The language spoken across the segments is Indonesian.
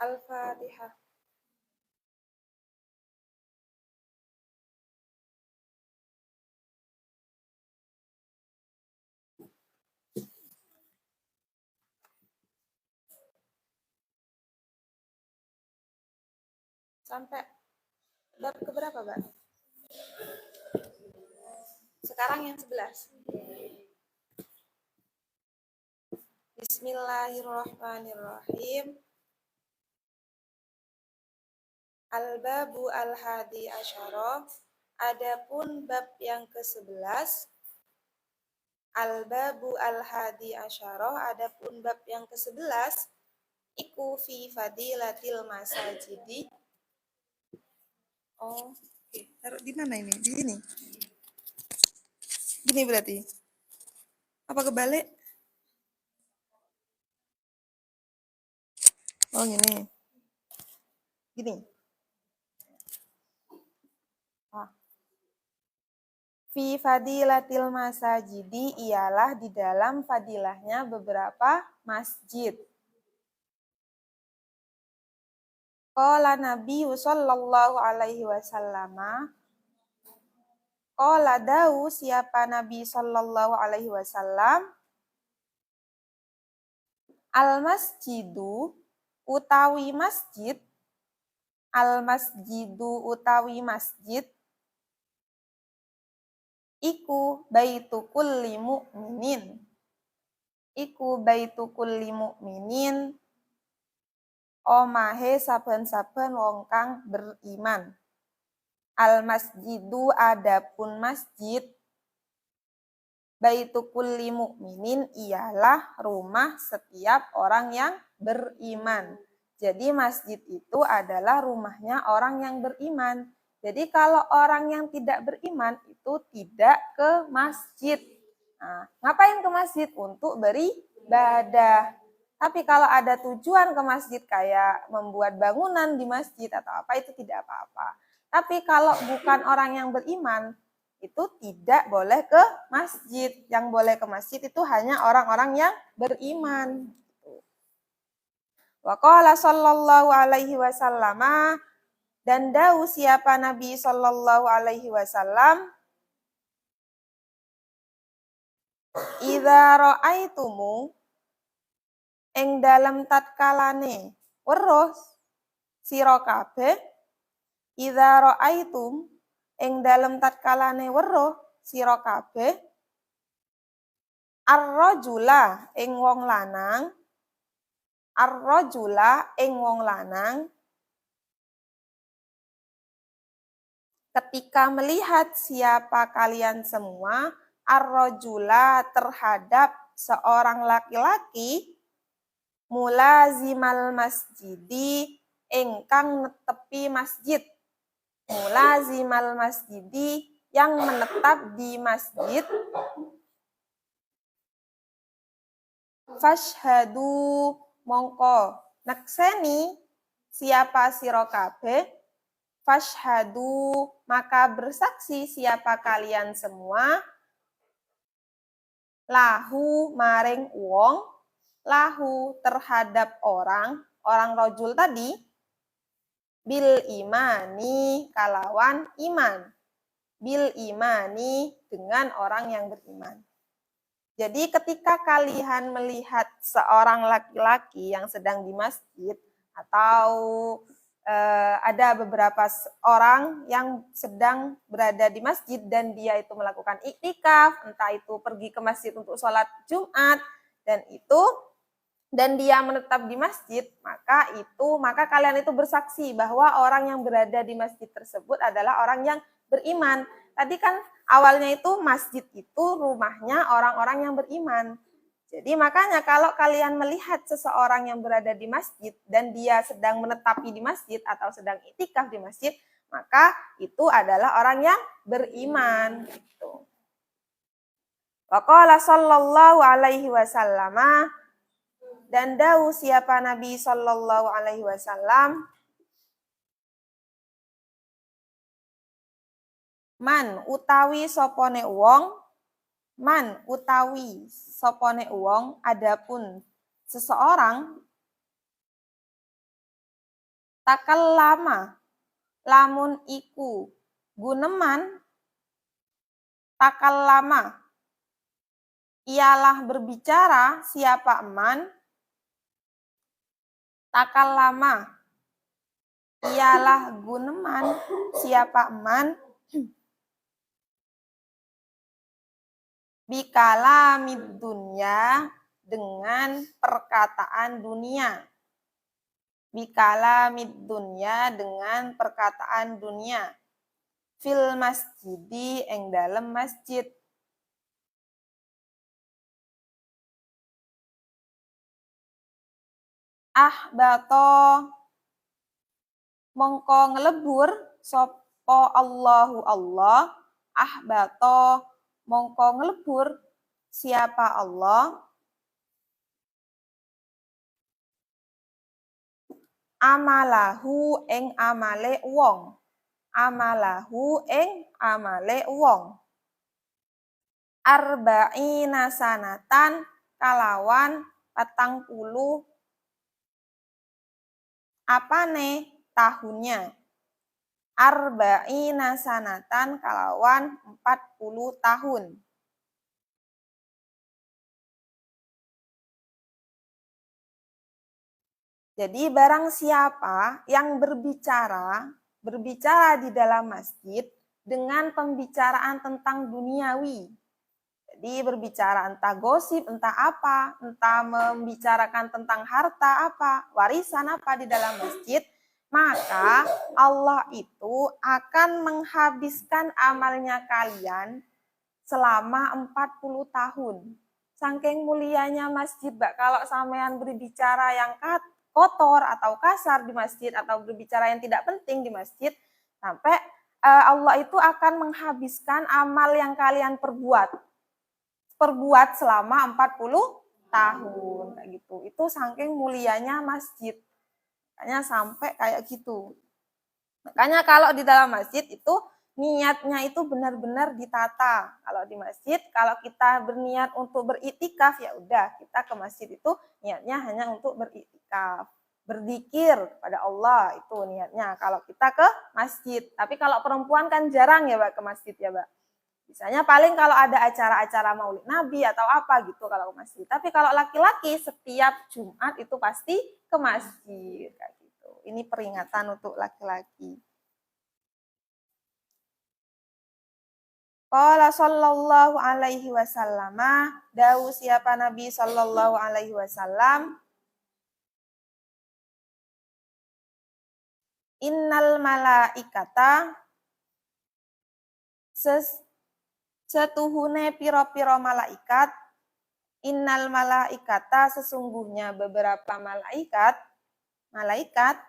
Al-Fatihah. Sampai bab keberapa, Mbak? Sekarang yang 11. Bismillahirrahmanirrahim. Al-babu al-hadi asyara. Adapun bab yang ke-11. Al-babu al-hadi asyara. Adapun bab yang ke-11. Iku fi fadilatil masajidi. Oh, oke. Taruh di mana ini? Di sini. Gini berarti. Apa kebalik? Oh, gini. Gini. Ah. Fi fadilatil masajidi ialah di dalam fadilahnya beberapa masjid. Qala Nabi sallallahu alaihi wasallam. Qala dawu siapa Nabi sallallahu alaihi wasallam. Al masjidu utawi masjid. Al masjidu utawi masjid. Iku baitu kulli mu'minin. Iku baitu kulli mu'minin. Omahe saben-saben wong kang beriman. Al masjidu adapun masjid. Baitu kulli mu'minin ialah rumah setiap orang yang beriman. Jadi masjid itu adalah rumahnya orang yang beriman. Jadi kalau orang yang tidak beriman itu tidak ke masjid. Nah, ngapain ke masjid? Untuk beribadah. Tapi kalau ada tujuan ke masjid kayak membuat bangunan di masjid atau apa itu tidak apa-apa. Tapi kalau bukan orang yang beriman itu tidak boleh ke masjid. Yang boleh ke masjid itu hanya orang-orang yang beriman. Wa qala sallallahu alaihi wasallam dan dawu siapa Nabi sallallahu alaihi wasallam idza ra'aitumu ing dalem tatkalane weruh sira kabeh idza ra'aitum ing dalem tatkalane weruh sira kabeh ar-rajula ing wong lanang ar-rajula ing wong lanang ketika melihat siapa kalian semua ar-rajula terhadap seorang laki-laki mulazimal masjidi ingkang netepi masjid. Mulazimal masjidi yang menetap di masjid. Fashhadu mongko nakseni siapa sira kabeh. Fashhadu maka bersaksi siapa kalian semua. Lahu maring wong. Lahu terhadap orang rajul tadi, bil imani kalawan iman. Bil imani dengan orang yang beriman. Jadi ketika kalian melihat seorang laki-laki yang sedang di masjid atau ada beberapa orang yang sedang berada di masjid dan dia itu melakukan iktikaf, entah itu pergi ke masjid untuk sholat Jumat dan dia menetap di masjid, maka kalian itu bersaksi bahwa orang yang berada di masjid tersebut adalah orang yang beriman. Tadi kan awalnya itu masjid itu rumahnya orang-orang yang beriman. Jadi makanya kalau kalian melihat seseorang yang berada di masjid dan dia sedang menetapi di masjid atau sedang iktikaf di masjid, maka itu adalah orang yang beriman. Gitu. Wa qala sallallahu alaihi wasallam dan dawu siapa Nabi sallallahu alaihi wasallam man utawi sopone wong adapun seseorang takallama, lamun iku guneman, takallama, ialah berbicara, siapa eman, takallama, ialah guneman, siapa eman, bikalamid dunya, dengan perkataan dunia. Bikalamid dunya, dengan perkataan dunia. Fil masjidi, ing dalem masjid. Ahbato, mongko ngelebur sopo Allahu Allah, ahbato, mongko ngelebur siapa Allah, amalahu ing amale wong, amalahu ing amale wong, arba'ina sanatan, kalawan 40 apane tahunnya, arba'ina sanatan, kalawan 40 tahun. Jadi barang siapa yang berbicara di dalam masjid dengan pembicaraan tentang duniawi. Jadi berbicara entah gosip, entah apa, entah membicarakan tentang harta apa, warisan apa di dalam masjid, maka Allah itu akan menghabiskan amalnya kalian selama 40 tahun. Saking mulianya masjid, Mbak, kalau sampean berbicara yang kotor atau kasar di masjid atau berbicara yang tidak penting di masjid, sampai Allah itu akan menghabiskan amal yang kalian perbuat selama 40 tahun kayak gitu. Itu saking mulianya masjid. Makanya sampai kayak gitu. Makanya kalau di dalam masjid itu niatnya itu benar-benar ditata. Kalau di masjid, kalau kita berniat untuk beriktikaf, ya udah kita ke masjid itu niatnya hanya untuk beriktikaf, berzikir kepada Allah, itu niatnya kalau kita ke masjid. Tapi kalau perempuan kan jarang ya, Mbak, ke masjid ya, Mbak. Misalnya paling kalau ada acara-acara Maulid Nabi atau apa gitu kalau ke masjid. Tapi kalau laki-laki setiap Jumat itu pasti ke masjid kayak gitu. Ini peringatan untuk laki-laki. Qala sallallahu alaihi wasallam, dawu siapa Nabi sallallahu alaihi wasallam, innal malaikata, setuhune piro-piro malaikat, innal malaikata, sesungguhnya beberapa malaikat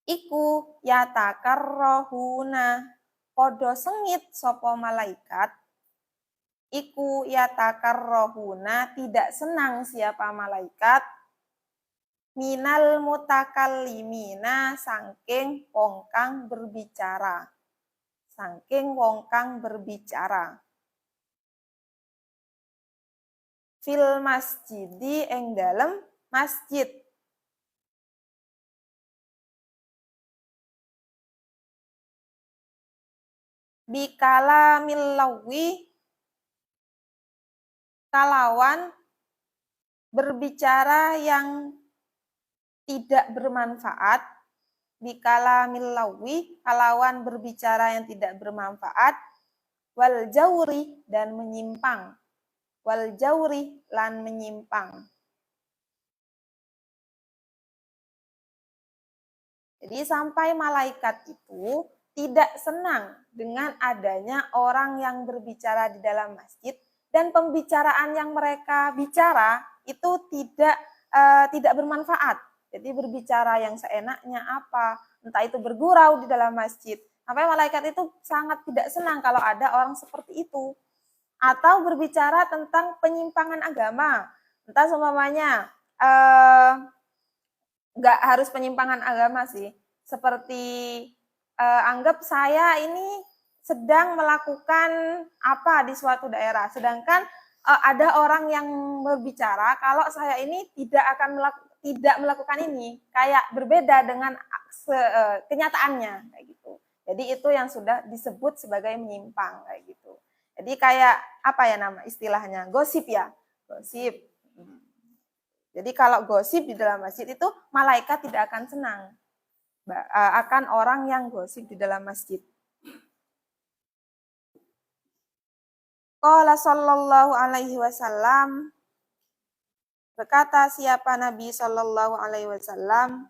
iku yatakarrohuna, podo sengit sopo malaikat, iku yatakarrohuna, tidak senang siapa malaikat, minal mutakallimina, saking wong kang berbicara, fil masjidi, ing dalem masjid. Bikala millawi, kalawan berbicara yang tidak bermanfaat, bikala millawi, kalawan berbicara yang tidak bermanfaat, wal jauri, dan menyimpang, wal jauri, lan menyimpang. Jadi sampai malaikat itu tidak senang dengan adanya orang yang berbicara di dalam masjid, dan pembicaraan yang mereka bicara itu tidak bermanfaat. Jadi berbicara yang seenaknya apa, entah itu bergurau di dalam masjid. Sampai malaikat itu sangat tidak senang kalau ada orang seperti itu. Atau berbicara tentang penyimpangan agama. Entah seumpamanya nggak harus penyimpangan agama sih. Seperti anggap saya ini sedang melakukan apa di suatu daerah, sedangkan ada orang yang berbicara kalau saya ini tidak akan tidak melakukan ini, kayak berbeda dengan kenyataannya kayak gitu. Jadi itu yang sudah disebut sebagai menyimpang kayak gitu. Jadi kayak apa ya nama istilahnya? Gosip ya. Gosip. Jadi kalau gosip di dalam masjid itu malaikat tidak akan senang akan orang yang gosip di dalam masjid. Qala sallallahu alaihi wasallam, berkata siapa Nabi sallallahu alaihi wasallam,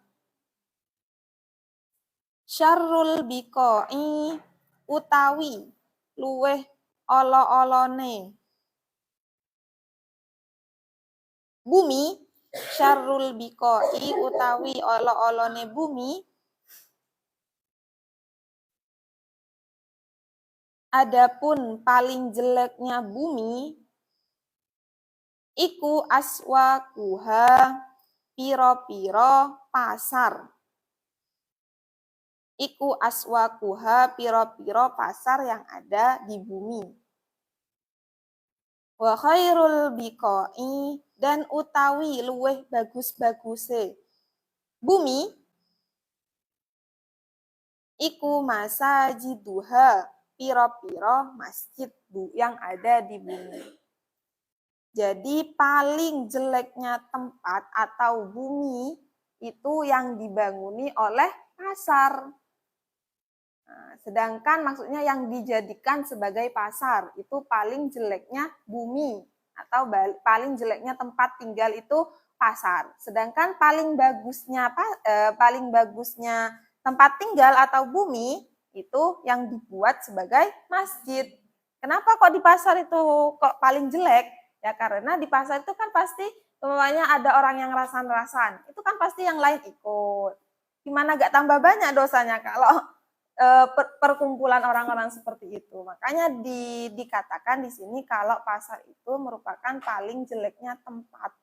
syarrul biqa'i utawi luweh olo-olone bumi, syarrul biqa'i utawi olo-olone bumi, adapun paling jeleknya bumi, iku aswakuha piro-piro pasar. Iku aswakuha piro-piro pasar yang ada di bumi. Wa khairul biqa'i dan utawi luweh bagus-baguse bumi, iku masajiduha piro-piro masjid yang ada di bumi. Jadi paling jeleknya tempat atau bumi itu yang dibanguni oleh pasar. Nah, sedangkan maksudnya yang dijadikan sebagai pasar itu paling jeleknya bumi atau paling jeleknya tempat tinggal itu pasar. Sedangkan paling bagusnya tempat tinggal atau bumi itu yang dibuat sebagai masjid. Kenapa kok di pasar itu kok paling jelek? Ya karena di pasar itu kan pasti semuanya ada orang yang rasan-rasan. Itu kan pasti yang lain ikut. Gimana gak tambah banyak dosanya kalau perkumpulan orang-orang seperti itu. Makanya dikatakan di sini kalau pasar itu merupakan paling jeleknya tempat.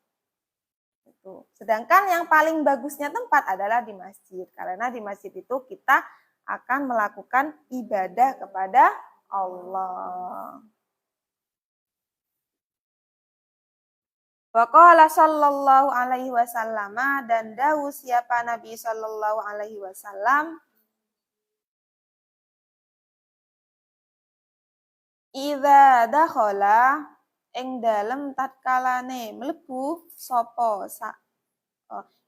Itu. Sedangkan yang paling bagusnya tempat adalah di masjid. Karena di masjid itu kita akan melakukan ibadah kepada Allah. Wa qala sallallahu alaihi wasallam, dan dawu siapa Nabi sallallahu alaihi wasallam, idza dakhala ing dalem tatkalane mlebu sapa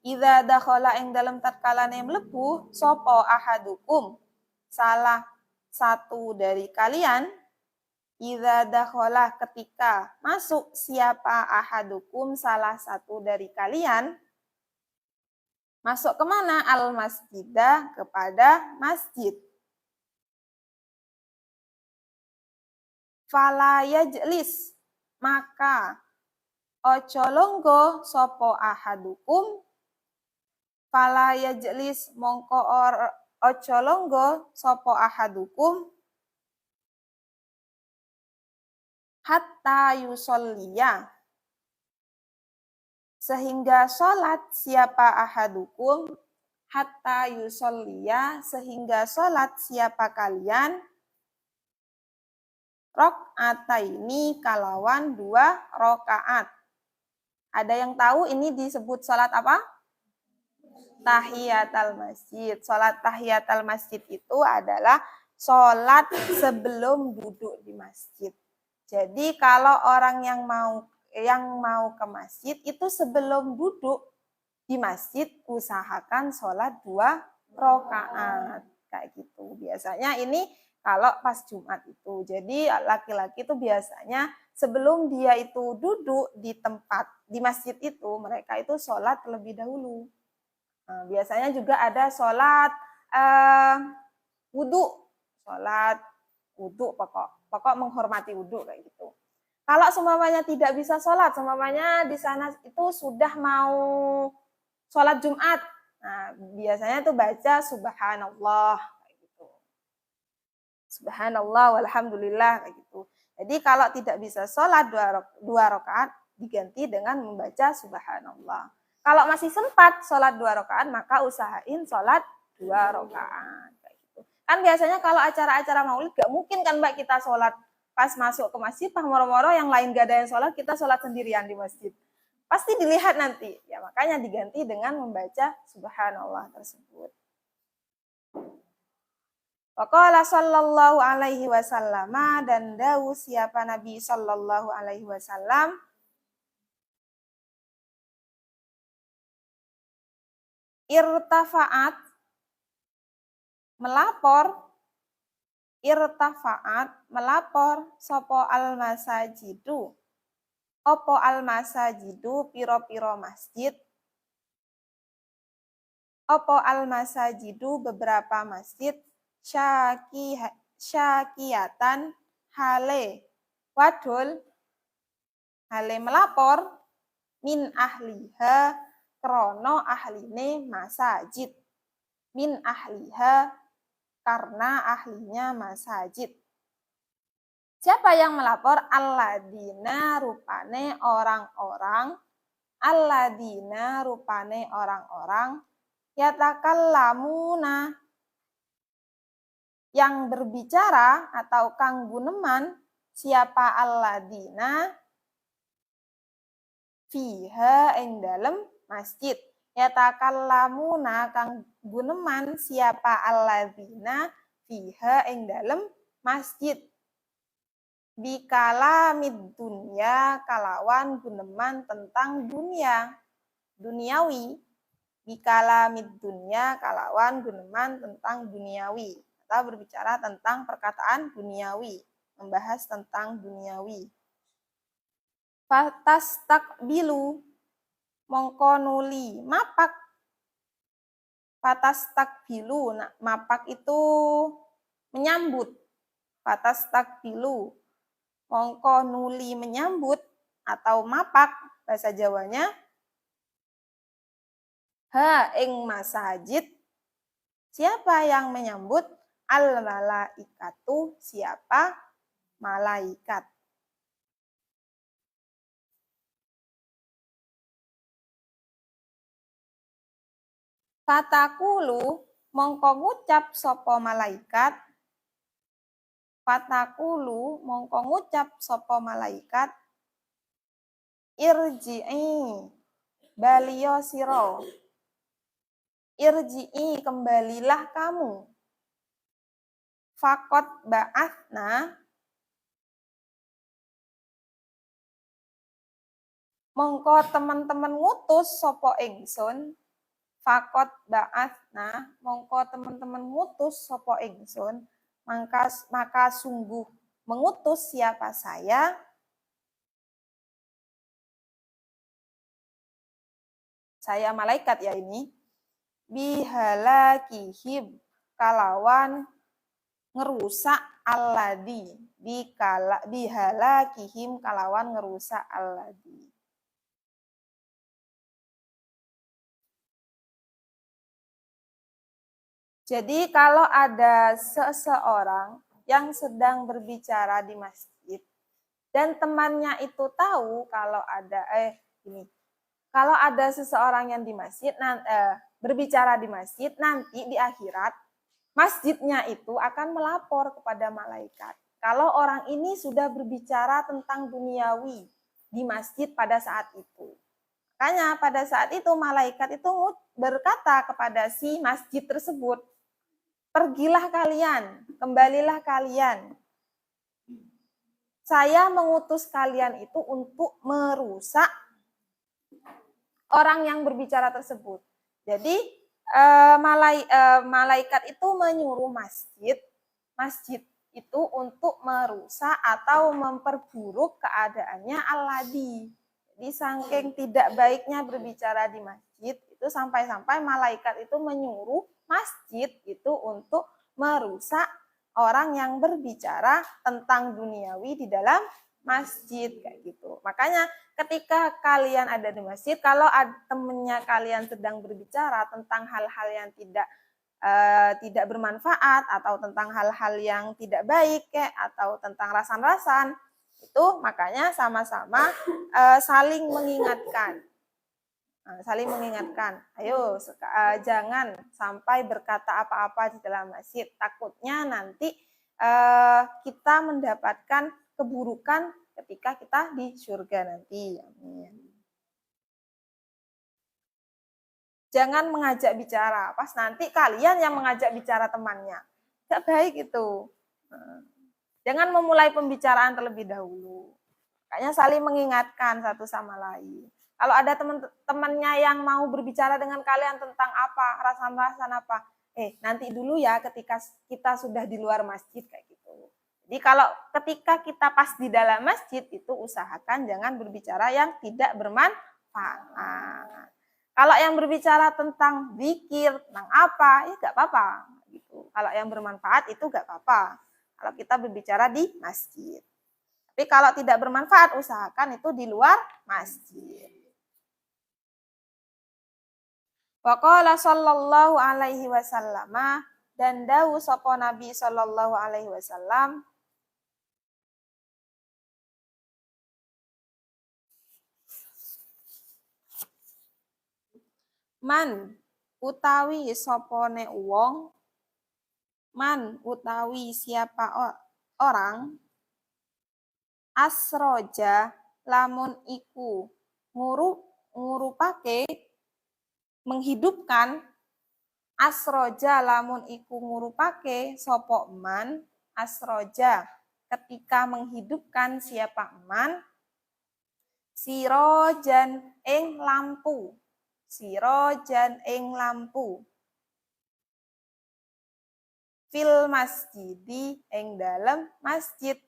idza dakhala ing dalem tatkalane mlebu sapa ahadukum salah satu dari kalian, idza dakhala ketika masuk siapa ahadukum salah satu dari kalian, masuk kemana? Al masjidah, kepada masjid. Fala yajlis, maka ojo longgo sopo ahadukum, fala yajlis mongko ojo longgo sopo ahadukum, hatta yusolliya, sehingga sholat siapa ahadukum, hatta yusolliya, sehingga sholat siapa kalian, rok'ataini, kalawan 2 rakaat. Ada yang tahu ini disebut sholat apa? Tahiyatul masjid. Sholat tahiyatul masjid itu adalah sholat sebelum duduk di masjid. Jadi kalau orang yang mau ke masjid itu sebelum duduk di masjid usahakan sholat 2 rakaat kayak gitu. Biasanya ini kalau pas Jumat itu. Jadi laki-laki itu biasanya sebelum dia itu duduk di tempat, di masjid itu, mereka itu sholat terlebih dahulu. Nah, biasanya juga ada sholat wudhu. Sholat wudhu pokok menghormati wudhu kayak gitu. Kalau semuanya tidak bisa sholat, semuanya di sana itu sudah mau sholat Jumat. Nah, biasanya tuh baca subhanallah. Subhanallah walhamdulillah kayak gitu. Jadi kalau tidak bisa sholat 2 rakaat diganti dengan membaca subhanallah. Kalau masih sempat sholat 2 rakaat maka usahain sholat 2 rakaat kayak gitu. Kan biasanya kalau acara-acara maulid gak mungkin kan Mbak kita sholat pas masuk ke masjid, pas moro-moro yang lain gak ada yang sholat, kita sholat sendirian di masjid. Pasti dilihat nanti. Ya, makanya diganti dengan membaca subhanallah tersebut. Waqala sallallahu alaihi wasallam, dan dawu siapa Nabi sallallahu alaihi wasallam, irtafa'at, melapor sopo al-masajidu, opo al-masajidu piro-piro masjid, opo al-masajidu beberapa masjid, syakiyatan hale wadul, hale melapor, min ahliha krono ahline masajid, min ahliha karena ahlinya masajid. Siapa yang melapor? Alladina rupane orang-orang, alladina rupane orang-orang, yatakallamuna yang berbicara atau kang guneman, siapa alladina fiha ing dalem masjid. Yatakallamuna kang guneman siapa alladina fiha ing dalem masjid. Bikala mid dunya kalawan guneman tentang dunia, duniawi. Bikala mid dunya kalawan guneman tentang duniawi. Atau berbicara tentang perkataan duniawi, membahas tentang duniawi. Fatas takbilu mongko nuli mapak. Fatas takbilu, nah, mapak itu menyambut. Fatas takbilu mongko nuli menyambut atau mapak bahasa Jawanya. Ha ing masajid, siapa yang menyambut? Al malaikatu, siapa? Malaikat. Fatakulu mongko ngucap sopo malaikat. Fatakulu mongko ngucap sopo malaikat. Irji'i baliyo siro. Irji'i kembalilah kamu. Fakot ba'athna mongko teman-teman ngutus sopo ingsun. Fakot ba'athna mongko teman-teman ngutus sopo ingsun. Maka sungguh mengutus siapa saya. Saya malaikat ya ini. Bihalakihim kalawan ngerusak alladhi. Bihalakihim kalawan ngerusak alladhi. Jadi kalau ada seseorang yang sedang berbicara di masjid dan temannya itu tahu kalau ada kalau ada seseorang yang di masjid berbicara di masjid, nanti di akhirat masjidnya itu akan melapor kepada malaikat kalau orang ini sudah berbicara tentang duniawi di masjid pada saat itu. Makanya pada saat itu malaikat itu berkata kepada si masjid tersebut, pergilah kalian, kembalilah kalian. Saya mengutus kalian itu untuk merusak orang yang berbicara tersebut. Jadi malaikat itu menyuruh masjid itu untuk merusak atau memperburuk keadaannya alladhi. Jadi saking tidak baiknya berbicara di masjid itu sampai-sampai malaikat itu menyuruh masjid itu untuk merusak orang yang berbicara tentang duniawi di dalam masjid kayak gitu. Makanya ketika kalian ada di masjid, kalau temennya kalian sedang berbicara tentang hal-hal yang tidak bermanfaat atau tentang hal-hal yang tidak baik atau tentang rasan-rasan, itu makanya sama-sama saling mengingatkan. Saling mengingatkan, ayo jangan sampai berkata apa-apa di dalam masjid. Takutnya nanti kita mendapatkan keburukan ketika kita di surga nanti. Amin. Jangan mengajak bicara, pas nanti kalian yang mengajak bicara temannya. Gak baik itu. Jangan memulai pembicaraan terlebih dahulu. Makanya saling mengingatkan satu sama lain. Kalau ada teman-temannya yang mau berbicara dengan kalian tentang apa, rasan-rasan apa, nanti dulu ya ketika kita sudah di luar masjid kayak gitu. Jadi kalau ketika kita pas di dalam masjid itu usahakan jangan berbicara yang tidak bermanfaat. Kalau yang berbicara tentang zikir, tentang apa, ya nggak apa-apa. Gitu. Kalau yang bermanfaat itu nggak apa-apa. Kalau kita berbicara di masjid. Tapi kalau tidak bermanfaat, usahakan itu di luar masjid. Waqala sallallahu alaihi wasallam, dan dawu sapa Nabi sallallahu alaihi wasallam, man utawi sopone wong, man utawi siapa orang, asroja lamun iku ngurupake menghidupkan, asroja lamun iku ngurupake sopo man, asroja ketika menghidupkan siapa man, sirojan ing lampu, sirojan ing lampu, fil masjidi ing dalam masjid,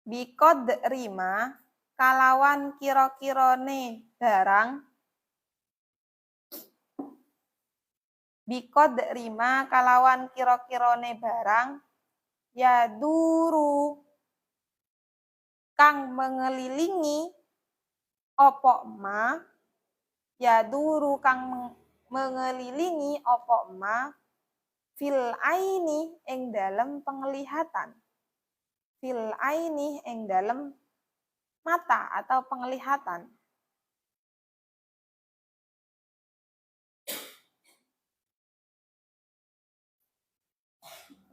bikod rima kalawan kira-kirane barang, bikod rima kalawan kira-kirane barang, ya duru kang mengelilingi opo ma, ya duru kang mengelilingi opo ma, fil aini ing dalam penglihatan, fil aini ing dalam mata atau penglihatan.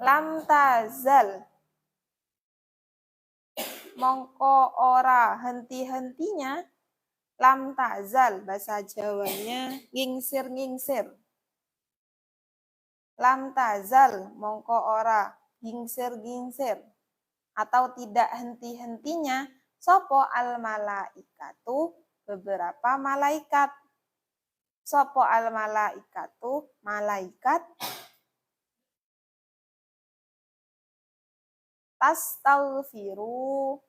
Lam tazal mongko ora henti-hentinya, lam tazal bahasa Jawanya ngingsir-ngingsir. Lam tazal mongko ora gingsir-gingsir atau tidak henti-hentinya sopo al malaikatu beberapa malaikat. Sopo al malaikatu malaikat, tastaghfiru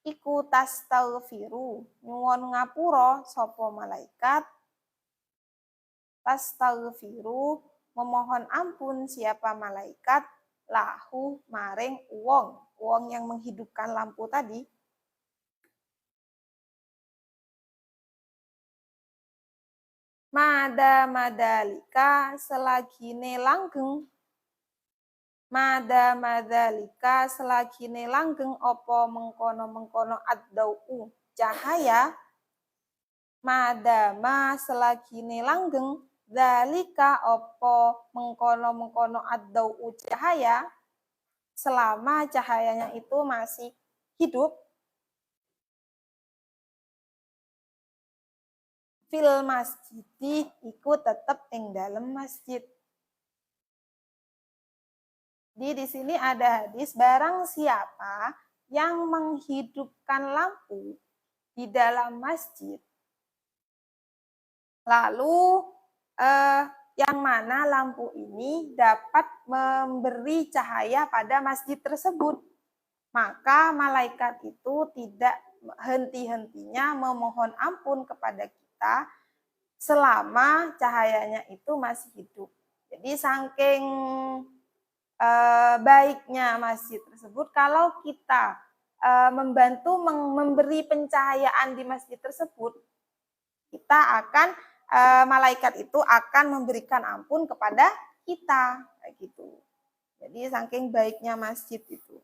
iku tastaghfiru nyuwun ngapura sapa malaikat, tastaghfiru memohon ampun siapa malaikat, lahu maring wong yang menghidupkan lampu tadi. Madalika selagine langgeng, madalika selagine langgeng opo mengkono-mengkono ad-dau cahaya, madama selagine langgeng dalika opo mengkono-mengkono ad-dau cahaya, selama cahayanya itu masih hidup, fil masjidi iku tetep ing dalam masjid. Di sini ada hadis, barang siapa yang menghidupkan lampu di dalam masjid, lalu yang mana lampu ini dapat memberi cahaya pada masjid tersebut, maka malaikat itu tidak henti-hentinya memohon ampun kepada kita selama cahayanya itu masih hidup. Jadi saking baiknya masjid tersebut, kalau kita membantu memberi pencahayaan di masjid tersebut, kita akan malaikat itu akan memberikan ampun kepada kita, kayak gitu. Jadi saking baiknya masjid itu.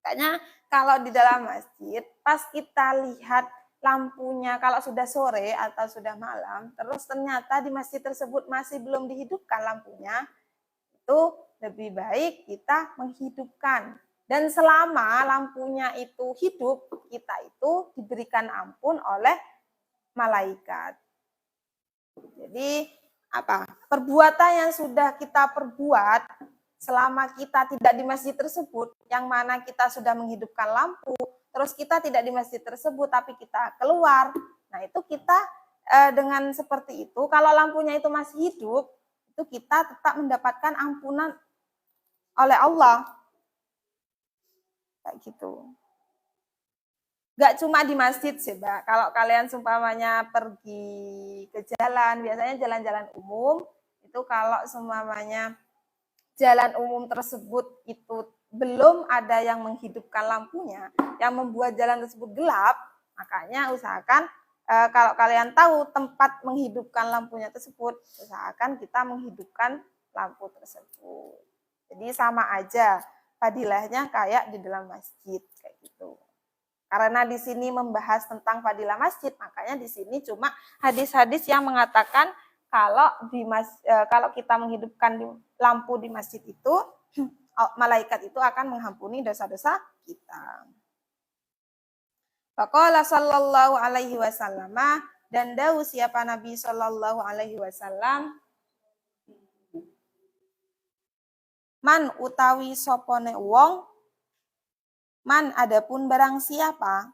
Makanya kalau di dalam masjid, pas kita lihat lampunya kalau sudah sore atau sudah malam, terus ternyata di masjid tersebut masih belum dihidupkan lampunya, itu lebih baik kita menghidupkan Dan selama lampunya itu hidup, kita itu diberikan ampun oleh malaikat. Jadi apa? Perbuatan yang sudah kita perbuat selama kita tidak di masjid tersebut, yang mana kita sudah menghidupkan lampu, terus kita tidak di masjid tersebut tapi kita keluar. Nah, itu kita dengan seperti itu, kalau lampunya itu masih hidup, itu kita tetap mendapatkan ampunan oleh Allah. Kayak gitu. Gak cuma di masjid sih, Mbak. Kalau kalian seumpamanya pergi ke jalan, biasanya jalan-jalan umum, itu kalau seumpamanya jalan umum tersebut itu belum ada yang menghidupkan lampunya, yang membuat jalan tersebut gelap, makanya usahakan kalau kalian tahu tempat menghidupkan lampunya tersebut, usahakan kita menghidupkan lampu tersebut. Jadi sama aja fadilahnya kayak di dalam masjid kayak gitu. Karena di sini membahas tentang fadilah masjid, makanya di sini cuma hadis-hadis yang mengatakan kalau kita menghidupkan lampu di masjid itu, malaikat itu akan mengampuni dosa-dosa kita. Faqala sallallahu alaihi wasallam, dan dawu siapa Nabi sallallahu alaihi wasallam, man utawi sopone wong, man adapun barang siapa,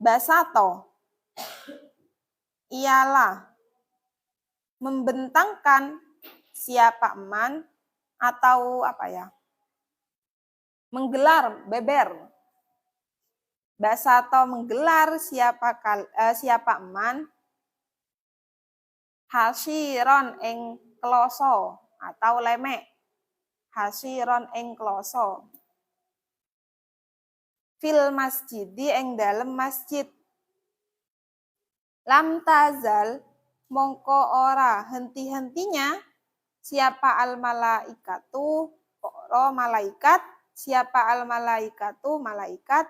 basato ialah membentangkan siapa man atau menggelar beber, basato menggelar siapa man, hasiron ing kloso atau lemek, hasiron ing kloso, fil masjidi ing dalem masjid, lam tazal mongko ora henti-hentinya siapa al malaikatu para malaikat, siapa al malaikatu malaikat,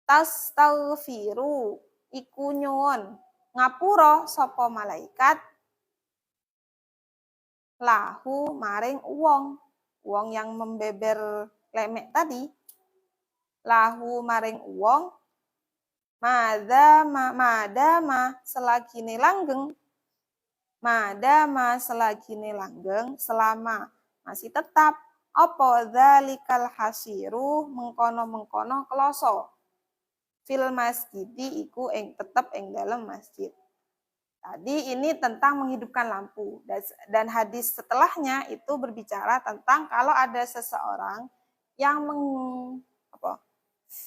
tastaghfiru iku nyuwun ngapura sapa malaikat, lahu maring wong yang membeber lemek tadi, lahu maring wong, madama selagine langgeng, selama masih tetap apa dzalikal hasiru mengkono-mengkono kloso, fil masjidi iku tetep ing dalam masjid. Tadi ini tentang menghidupkan lampu, dan hadis setelahnya itu berbicara tentang kalau ada seseorang yang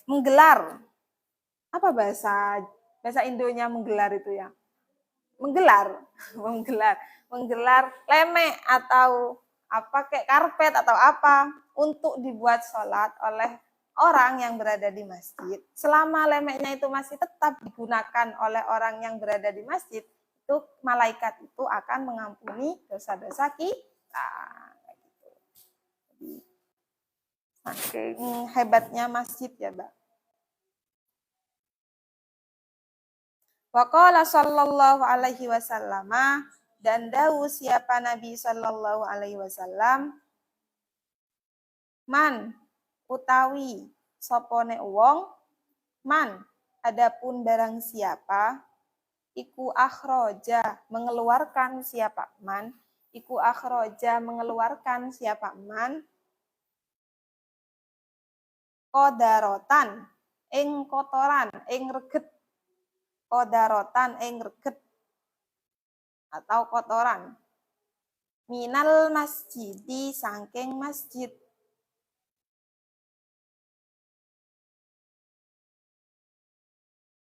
menggelar, apa bahasa Indonya menggelar itu ya? Menggelar lemek atau kayak karpet atau apa untuk dibuat sholat oleh orang yang berada di masjid. Selama lemeknya itu masih tetap digunakan oleh orang yang berada di masjid, itu malaikat itu akan mengampuni dosa-dosa kita. Jadi, saking hebatnya masjid ya, Mbak. Waqala sallallahu alaihi wasallam, dan dawu siapa Nabi sallallahu alaihi wasallam, man utawi sopone wong, man adapun barang siapa, iku akhroja mengeluarkan siapa man, iku akhroja mengeluarkan siapa man, kodarotan ing kotoran ing reget, kodarotan ing reget atau kotoran, minal masjidi sangking masjid,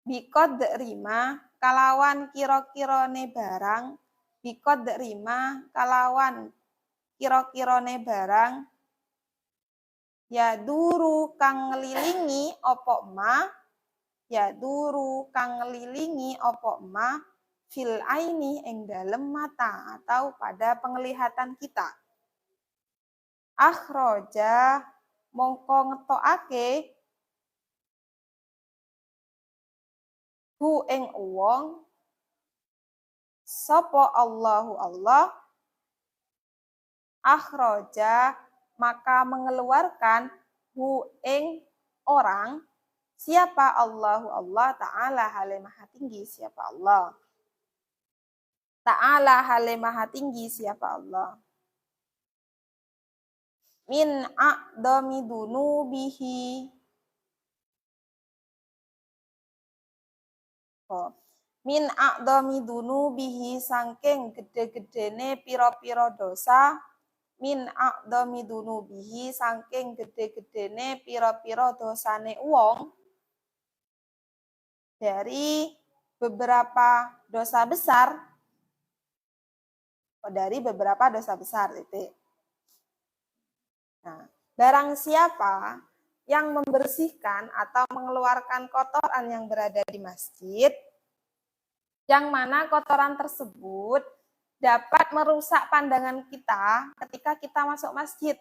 bikod rima kalawan kira-kirane barang, bikod rima kalawan kira-kirane barang, ya duru kang ngelilingi opo ma, ya duru kang ngelilingi opo ma, fil aini ing dalem mata atau pada penglihatan kita. Akhroja mongko ngetokake hu ing wong sapa Allahu Allah, akhroja maka mengeluarkan hu ing orang siapa Allahu Allah ta'ala hale maha tinggi siapa Allah. Ta'ala hale maha tinggi siapa Allah. Min a'dami dunubihi. Min a'dami dunubihi sangking gede-gedene piro-piro dosa. Min a'dami dunubihi sangking gede-gedene piro-piro dosane wong. Dari beberapa dosa besar. Dari beberapa dosa besar itu. Nah, barang siapa yang membersihkan atau mengeluarkan kotoran yang berada di masjid, yang mana kotoran tersebut dapat merusak pandangan kita ketika kita masuk masjid.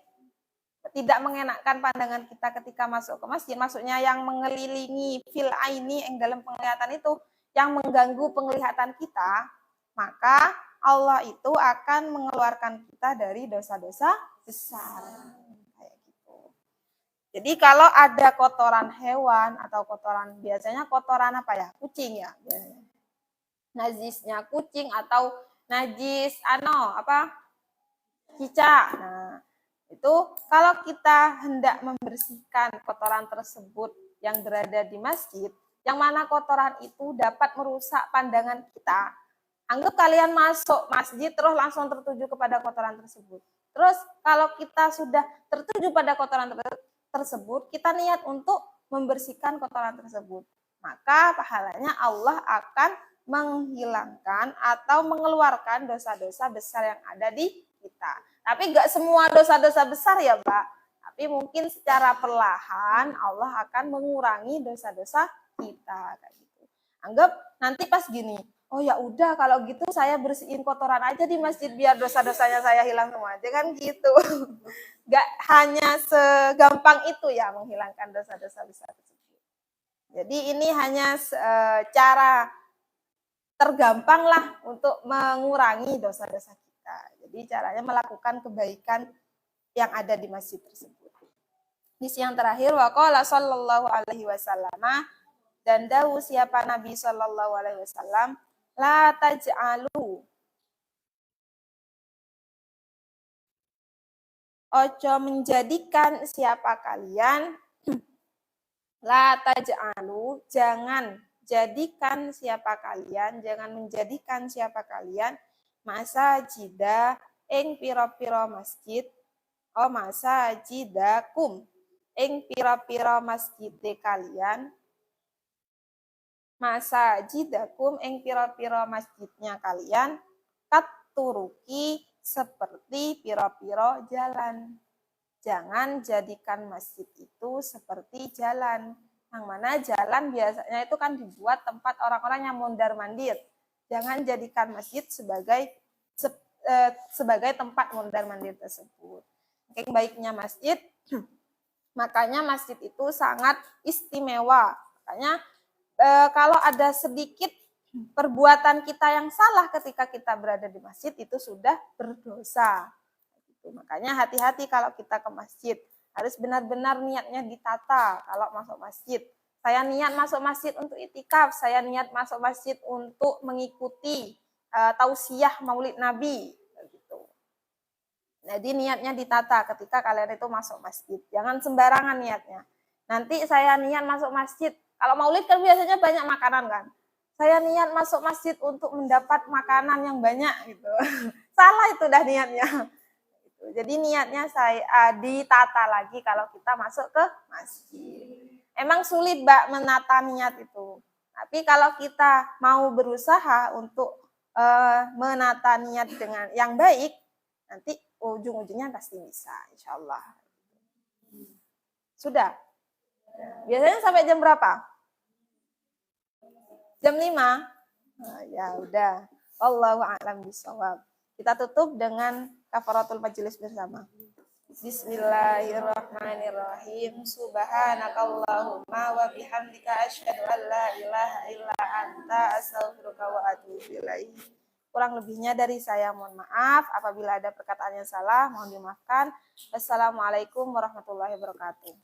Tidak mengenakkan pandangan kita ketika masuk ke masjid, maksudnya yang mengelilingi fil aini yang dalam penglihatan itu, yang mengganggu penglihatan kita, maka Allah itu akan mengeluarkan kita dari dosa-dosa besar. Kayak gitu. Jadi kalau ada kotoran hewan atau kotoran, biasanya kotoran apa ya? Kucing ya. Najisnya kucing atau najis cicak. Nah, itu kalau kita hendak membersihkan kotoran tersebut yang berada di masjid, yang mana kotoran itu dapat merusak pandangan kita. Anggap kalian masuk masjid terus langsung tertuju kepada kotoran tersebut. Terus kalau kita sudah tertuju pada kotoran tersebut, kita niat untuk membersihkan kotoran tersebut. Maka pahalanya Allah akan menghilangkan atau mengeluarkan dosa-dosa besar yang ada di kita. Tapi nggak semua dosa-dosa besar ya, Pak. Tapi mungkin secara perlahan Allah akan mengurangi dosa-dosa kita kayak gitu. Anggap nanti pas gini, oh ya udah kalau gitu saya bersihin kotoran aja di masjid biar dosa-dosanya saya hilang semua aja kan gitu. Nggak hanya segampang itu ya menghilangkan dosa-dosa besar tersebut. Jadi ini hanya cara tergampang lah untuk mengurangi dosa-dosa kita. Jadi caranya melakukan kebaikan yang ada di masjid tersebut. Hadis yang terakhir, waqala sallallahu alaihi wasallam, dan dawu siapa Nabi sallallahu alaihi wasallam, la taj'alu, ojo menjadikan siapa kalian, la taj'alu, jangan jadikan siapa kalian, jangan menjadikan siapa kalian, masajida ing pira-pira masjid, masajidakum ing pira-pira masjide kalian, masajidakum ing pira-pira masjidnya kalian, katuruki seperti pira-pira jalan. Jangan jadikan masjid itu seperti jalan. Yang mana jalan biasanya itu kan dibuat tempat orang-orang yang mondar-mandir. Jangan jadikan masjid sebagai tempat mondar-mandir tersebut. Saking baiknya masjid, makanya masjid itu sangat istimewa. Makanya kalau ada sedikit perbuatan kita yang salah ketika kita berada di masjid itu sudah berdosa. Makanya hati-hati kalau kita ke masjid. Harus benar-benar niatnya ditata kalau masuk masjid. Saya niat masuk masjid untuk itikaf, saya niat masuk masjid untuk mengikuti tausiah Maulid Nabi. Gitu. Jadi niatnya ditata ketika kalian itu masuk masjid. Jangan sembarangan niatnya. Nanti saya niat masuk masjid. Kalau Maulid kan biasanya banyak makanan kan. Saya niat masuk masjid untuk mendapat makanan yang banyak gitu. Salah itu dah niatnya. Jadi niatnya saya ditata lagi kalau kita masuk ke masjid. Emang sulit Mbak menata niat itu. Tapi kalau kita mau berusaha untuk menata niat dengan yang baik, nanti ujung-ujungnya pasti bisa, insya Allah. Sudah? Biasanya sampai jam berapa? Jam 5? Nah, ya udah. Wallahu a'lam bishawab. Kita tutup dengan kafaratul majelis bersama. Bismillahirrahmanirrahim. Subhanakallahumma wa bihamdika asyhadu an la ilaha illa anta astaghfiruka wa atubu ilaik. Kurang lebihnya dari saya mohon maaf. Apabila ada perkataan yang salah, mohon dimaafkan. Wassalamualaikum warahmatullahi wabarakatuh.